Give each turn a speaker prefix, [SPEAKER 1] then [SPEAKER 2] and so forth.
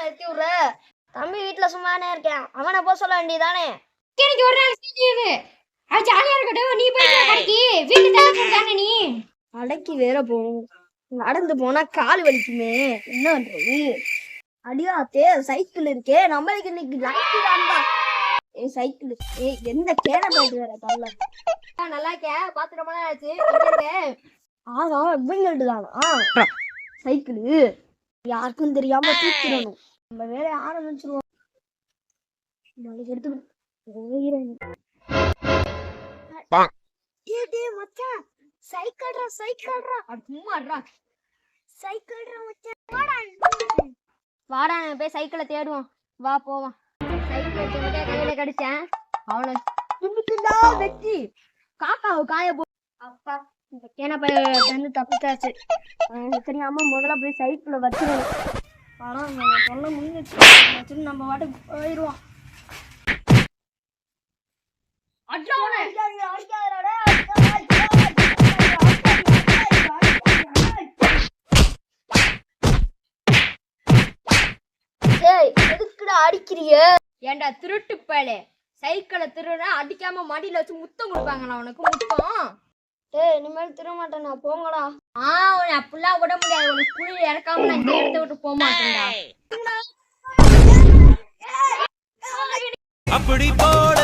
[SPEAKER 1] எத்தி விடுற? தம்பி வீட்டுல சும்மானே இருக்கேன், அவனை போக சொல்ல வேண்டியதானே?
[SPEAKER 2] எனக்கு ஒரு நாள் லீவு, அது ஜாலியா இருக்கட்டும். நீ போய் கடைக்கு வீட்டு தானே நீ
[SPEAKER 1] கடைக்கு வேற போகணும். நடந்து போனா கால் வலிக்குமே, என்ன பண்றது? அடியாத்தே சைக்கிள் இருக்கே, நம்மளுக்கு இன்னைக்கு லக்கி தான்டா. சைக்கிள் எந்த கேன போயிட்டு வேற தள்ள. நல்லா இருக்கே, பாத்து ரொம்ப நாள் ஆச்சு. ஆமா இவங்கள்ட்ட தானா சைக்கிள்? யாருக்கும் தெரியாம தூக்கிடணும். நம்ம வேலையை ஆரம்பிச்சிருவோம். நாளைக்கு எடுத்து மச்சான், சைக்கிள்ரா சைக்கிள்ரா. சும்மாடா சைக்கிள்ரா மச்சான். வாடா போய் சைக்கிளை தேடுவோம், வா போவான். சைக்கிளை தேட கையில கடிச்சேன், அவனை துண்டுத்துண்டா வெட்டி காக்காவை காய போ. அப்பா இந்த கேன பையன் தப்பிச்சாச்சு. தெரியாம முதல்ல போய் சைக்கிளை வச்சிடணும். பணம் சொல்ல முடிஞ்சிச்சு, வச்சுட்டு நம்ம வாட்டுக்கு போயிடுவோம். அடிக்கிறிய?
[SPEAKER 2] ஏண்டா திருட்டு பயலே, சைக்கிளை திருட அடிக்காம மடியில வச்சு முத்தம் கொடுப்பாங்களா உனக்கு? முத்தம்
[SPEAKER 1] இனிமேல் திரும்ப மாட்டேன், நான் போங்கடா.
[SPEAKER 2] உன்னை அப்படிலாம் விட முடியாது. உனக்கு குழி இறக்காம நான் இந்த இடத்த விட்டு போக மாட்டேன்டா.
[SPEAKER 3] அப்படி போட